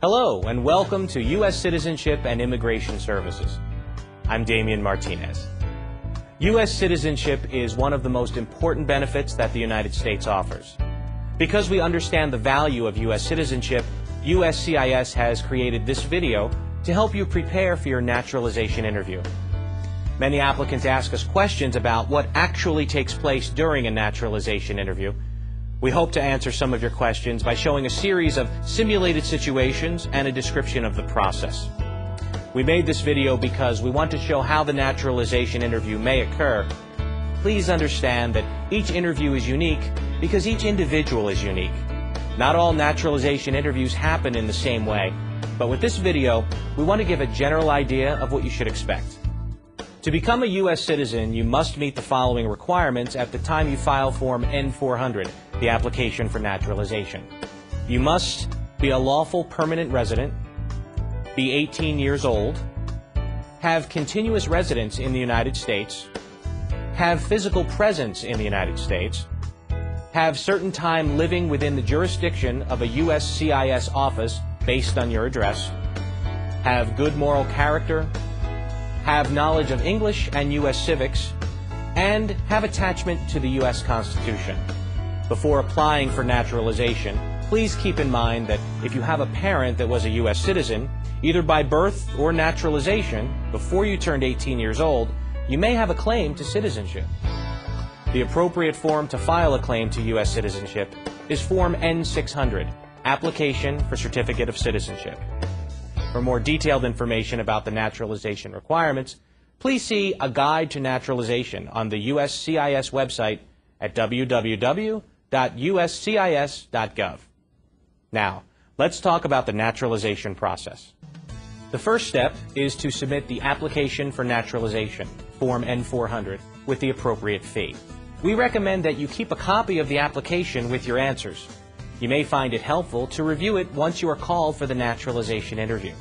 Hello and welcome to U.S. Citizenship and Immigration Services. I'm Damian Martinez. U.S. citizenship is one of the most important benefits that the United States offers. Because we understand the value of U.S. citizenship, USCIS has created this video to help you prepare for your naturalization interview. Many applicants ask us questions about what actually takes place during a naturalization interview. We hope to answer some of your questions by showing a series of simulated situations and a description of the process. We made this video because we want to show how the naturalization interview may occur. Please understand that each interview is unique because each individual is unique. Not all naturalization interviews happen in the same way, but with this video, we want to give a general idea of what you should expect. To become a U.S. citizen, you must meet the following requirements at the time you file Form N-400, the application for naturalization. You must be a lawful permanent resident, be 18 years old, have continuous residence in the United States, have physical presence in the United States, have certain time living within the jurisdiction of a USCIS office based on your address, have good moral character, have knowledge of English and U.S. civics, and have attachment to the U.S. Constitution. Before applying for naturalization, please keep in mind that if you have a parent that was a U.S. citizen, either by birth or naturalization, before you turned 18 years old, you may have a claim to citizenship. The appropriate form to file a claim to U.S. citizenship is Form N-600, Application for Certificate of Citizenship. For more detailed information about the naturalization requirements, please see A Guide to Naturalization on the USCIS website at www.uscis.gov. Now, let's talk about the naturalization process. The first step is to submit the application for naturalization, Form N-400, with the appropriate fee. We recommend that you keep a copy of the application with your answers. You may find it helpful to review it once you are called for the naturalization interview.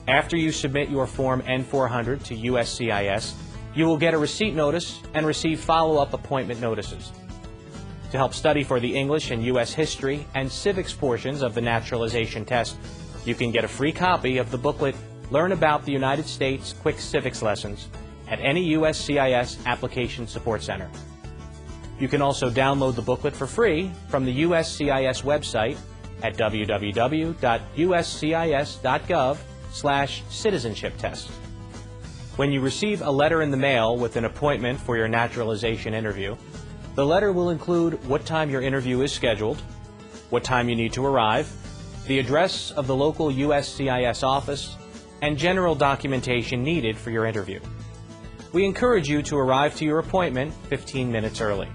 After you submit your Form N-400 to USCIS, you will get a receipt notice and receive follow-up appointment notices. To help study for the English and U.S. history and civics portions of the naturalization test, you can get a free copy of the booklet Learn About the United States Quick Civics Lessons at any USCIS Application Support Center. You can also download the booklet for free from the USCIS website at www.uscis.gov/citizenship test. When you receive a letter in the mail with an appointment for your naturalization interview, the letter will include what time your interview is scheduled, what time you need to arrive, the address of the local USCIS office, and general documentation needed for your interview. We encourage you to arrive to your appointment 15 minutes early.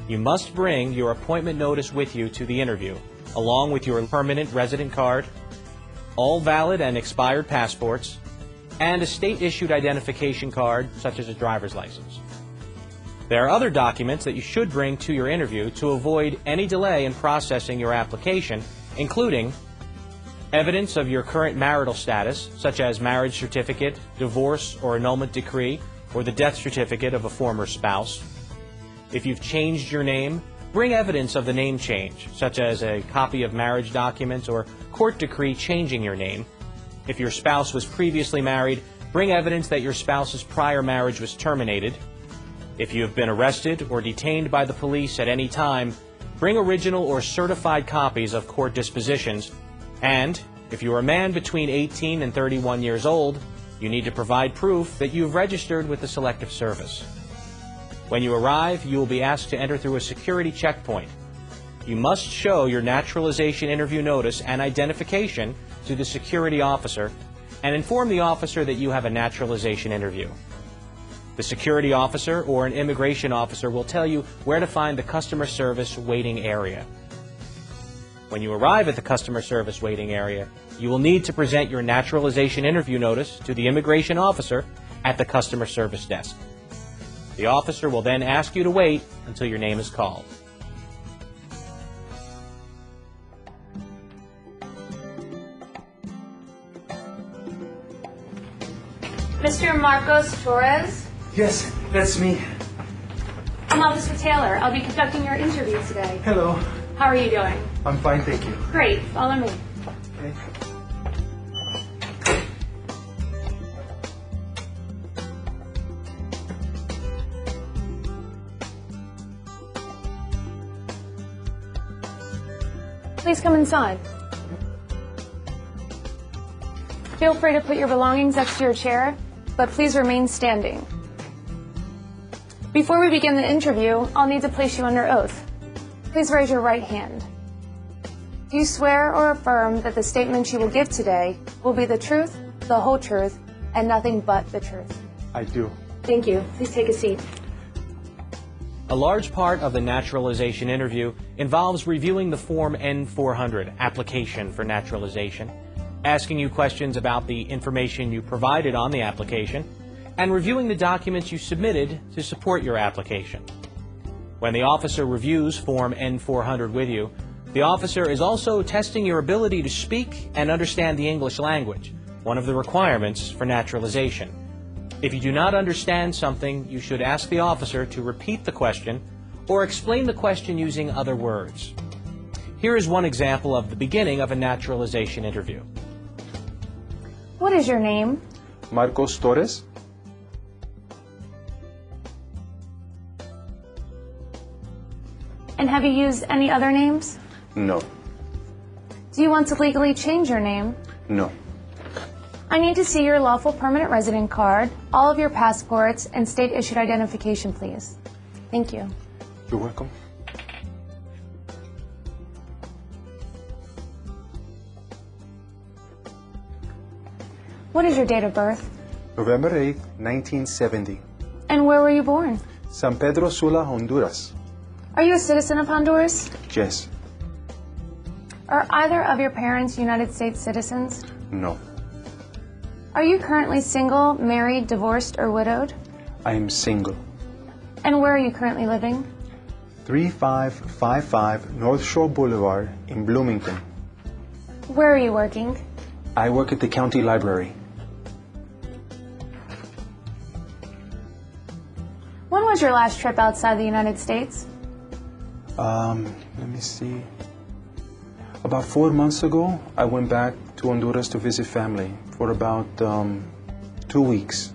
You must bring your appointment notice with you to the interview, along with your permanent resident card, all valid and expired passports, and a state-issued identification card, such as a driver's license. There are other documents that you should bring to your interview to avoid any delay in processing your application, including evidence of your current marital status, such as marriage certificate, divorce or annulment decree, or the death certificate of a former spouse. If you've changed your name, bring evidence of the name change, such as a copy of marriage documents or court decree changing your name. If your spouse was previously married, bring evidence that your spouse's prior marriage was terminated. If you have been arrested or detained by the police at any time, bring original or certified copies of court dispositions. And if you are a man between 18 and 31 years old, you need to provide proof that you have registered with the Selective Service. When you arrive, you will be asked to enter through a security checkpoint. You must show your naturalization interview notice and identification to the security officer and inform the officer that you have a naturalization interview. The security officer or an immigration officer will tell you where to find the customer service waiting area. When you arrive at the customer service waiting area, you will need to present your naturalization interview notice to the immigration officer at the customer service desk. The officer will then ask you to wait until your name is called. Mr. Marcos Torres? Yes, that's me. I'm Officer Taylor. I'll be conducting your interview today. Hello. How are you doing? I'm fine, thank you. Great. Follow me. Okay. Please come inside. Feel free to put your belongings next to your chair, but please remain standing. Before we begin the interview, I'll need to place you under oath. Please raise your right hand. Do you swear or affirm that the statements you will give today will be the truth, the whole truth, and nothing but the truth? I do. Thank you. Please take a seat. A large part of the naturalization interview involves reviewing the Form N-400, Application for Naturalization, asking you questions about the information you provided on the application, and reviewing the documents you submitted to support your application. When the officer reviews Form N-400 with you, the officer is also testing your ability to speak and understand the English language, one of the requirements for naturalization. If you do not understand something, you should ask the officer to repeat the question or explain the question using other words. Here is one example of the beginning of a naturalization interview. What is your name? Marcos Torres. And have you used any other names? No. Do you want to legally change your name? No. I need to see your lawful permanent resident card, all of your passports, and state-issued identification, please. Thank you. You're welcome. What is your date of birth? November 8th, 1970. And where were you born? San Pedro Sula, Honduras. Are you a citizen of Honduras? Yes. Are either of your parents United States citizens? No. Are you currently single, married, divorced, or widowed? I am single. And where are you currently living? 3555 North Shore Boulevard in Bloomington. Where are you working? I work at the county library. When was your last trip outside the United States? Let me see. About 4 months ago, I went back to Honduras to visit family for about 2 weeks.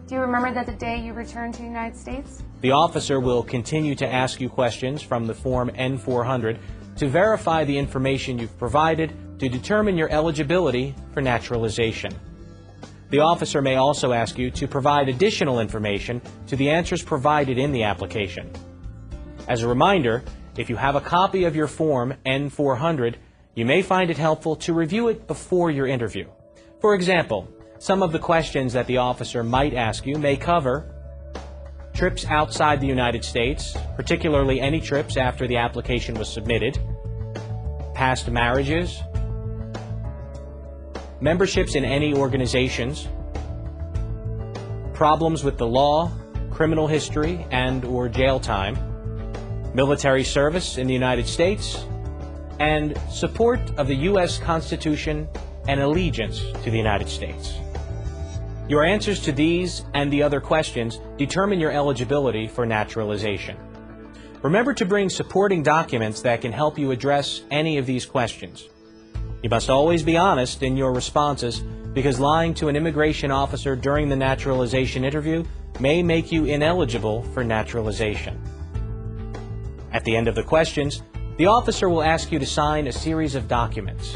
Do you remember that the day you returned to the United States? The officer will continue to ask you questions from the Form N-400 to verify the information you've provided to determine your eligibility for naturalization. The officer may also ask you to provide additional information to the answers provided in the application. As a reminder, if you have a copy of your Form N-400, you may find it helpful to review it before your interview. For example, some of the questions that the officer might ask you may cover trips outside the United States, particularly any trips after the application was submitted, past marriages, memberships in any organizations, problems with the law, criminal history and/or jail time, military service in the United States, and support of the U.S. Constitution and allegiance to the United States. Your answers to these and the other questions determine your eligibility for naturalization. Remember to bring supporting documents that can help you address any of these questions. You must always be honest in your responses because lying to an immigration officer during the naturalization interview may make you ineligible for naturalization. At the end of the questions, the officer will ask you to sign a series of documents.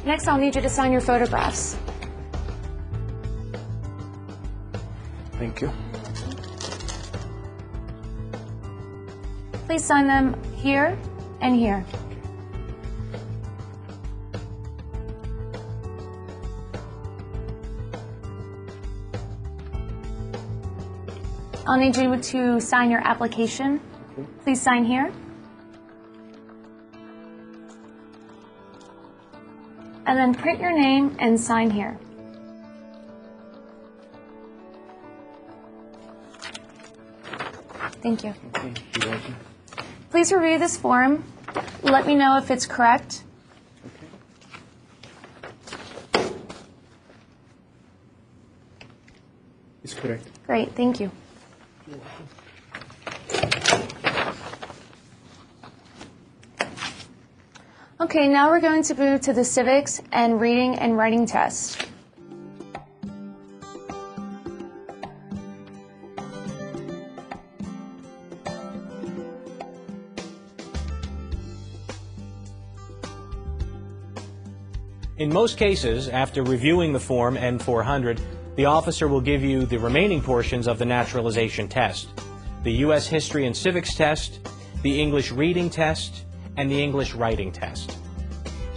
Next, I'll need you to sign your photographs. Thank you. Please sign them here and here. I'll need you to sign your application. Please sign here. And then print your name and sign here. Thank you. Okay, you're welcome. Please review this form. Let me know if it's correct. Okay. It's correct. Great, thank you. You're welcome. Okay, now we're going to move to the civics and reading and writing test. In most cases, after reviewing the Form N-400, the officer will give you the remaining portions of the naturalization test: the U.S. History and Civics test, the English reading test, and the English writing test.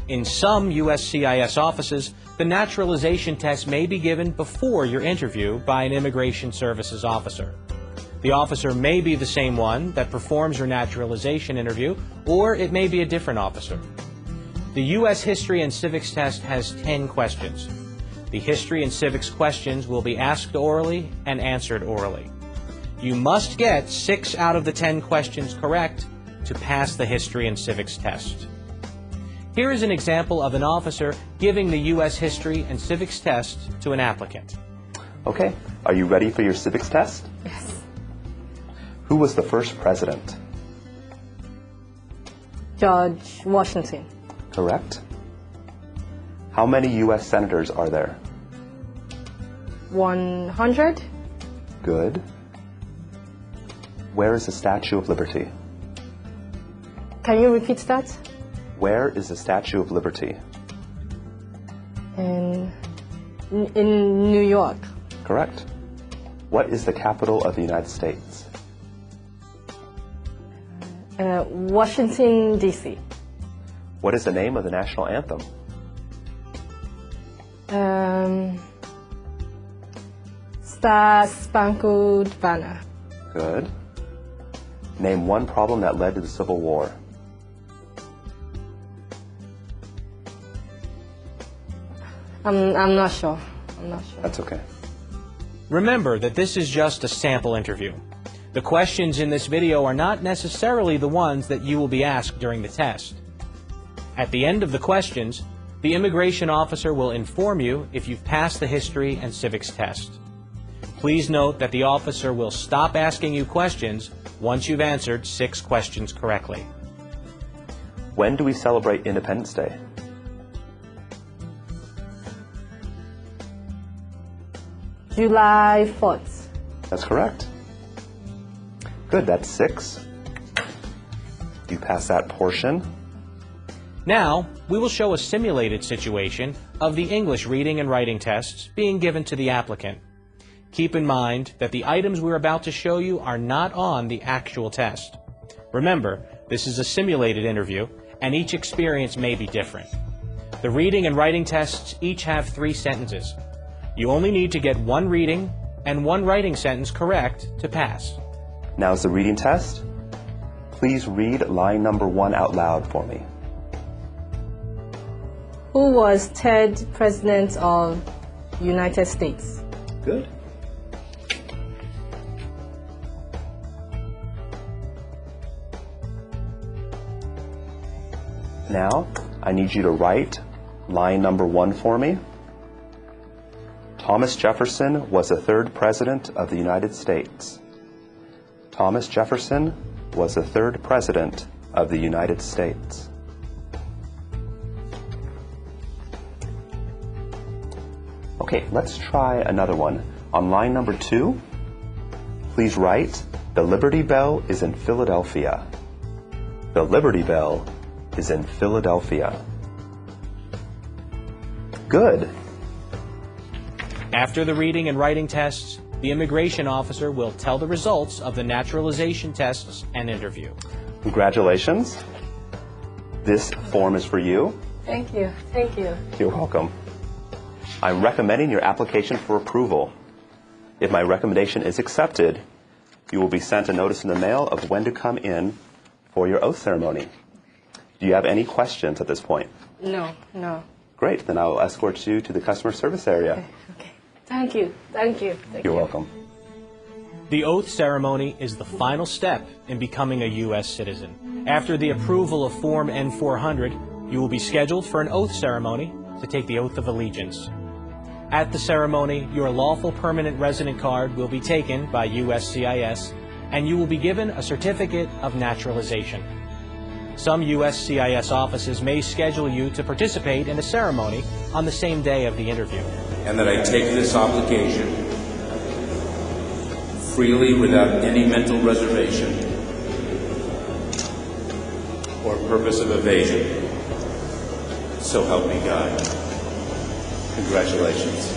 In some USCIS offices, the naturalization test may be given before your interview by an immigration services officer. The officer may be the same one that performs your naturalization interview, or it may be a different officer. The U.S. History and Civics test has 10 questions. The history and civics questions will be asked orally and answered orally. You must get 6 out of the 10 questions correct to pass the history and civics test. Here is an example of an officer giving the U.S. History and Civics test to an applicant. Okay, are you ready for your civics test? Yes. Who was the first president? George Washington. Correct. How many U.S. senators are there? 100. Good. Where is the Statue of Liberty? Can you repeat that? Where is the Statue of Liberty? In New York. Correct. What is the capital of the United States? Washington, D.C. What is the name of the national anthem? Star Spangled Banner. Good. Name one problem that led to the Civil War. I'm not sure. That's okay. Remember that this is just a sample interview. The questions in this video are not necessarily the ones that you will be asked during the test. At the end of the questions, the immigration officer will inform you if you've passed the history and civics test. Please note that the officer will stop asking you questions once you've answered 6 questions correctly. When do we celebrate Independence Day? July 4th. That's correct. Good, that's 6. You pass that portion. Now, we will show a simulated situation of the English reading and writing tests being given to the applicant. Keep in mind that the items we're about to show you are not on the actual test. Remember, this is a simulated interview, and each experience may be different. The reading and writing tests each have 3 sentences. You only need to get 1 reading and 1 writing sentence correct to pass. Now is the reading test. Please read line number 1 out loud for me. Who was 3rd President of United States? Good. Now, I need you to write line number 1 for me. Thomas Jefferson was the 3rd President of the United States. Thomas Jefferson was the 3rd President of the United States. Okay, let's try another one. On line number 2, please write, "The Liberty Bell is in Philadelphia." The Liberty Bell is in Philadelphia. Good. After the reading and writing tests, the immigration officer will tell the results of the naturalization tests and interview. Congratulations. This form is for you. Thank you. Thank you. You're welcome. I'm recommending your application for approval. If my recommendation is accepted, you will be sent a notice in the mail of when to come in for your oath ceremony. Do you have any questions at this point? No. Great, then I will escort you to the customer service area. Okay. Thank you. You're welcome. The oath ceremony is the final step in becoming a U.S. citizen. After the approval of Form N-400, you will be scheduled for an oath ceremony to take the oath of allegiance. At the ceremony, your lawful permanent resident card will be taken by USCIS, and you will be given a certificate of naturalization. Some USCIS offices may schedule you to participate in a ceremony on the same day of the interview. And that I take this obligation freely without any mental reservation or purpose of evasion. So help me God. Congratulations.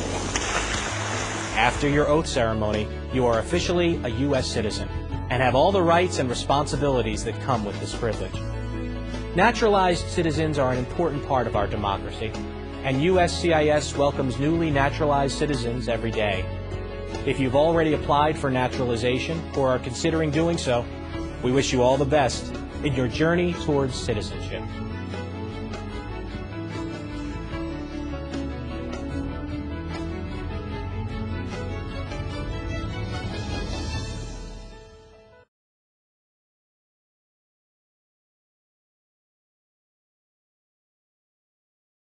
After your oath ceremony, you are officially a U.S. citizen and have all the rights and responsibilities that come with this privilege. Naturalized citizens are an important part of our democracy, and USCIS welcomes newly naturalized citizens every day. If you've already applied for naturalization or are considering doing so, we wish you all the best in your journey towards citizenship.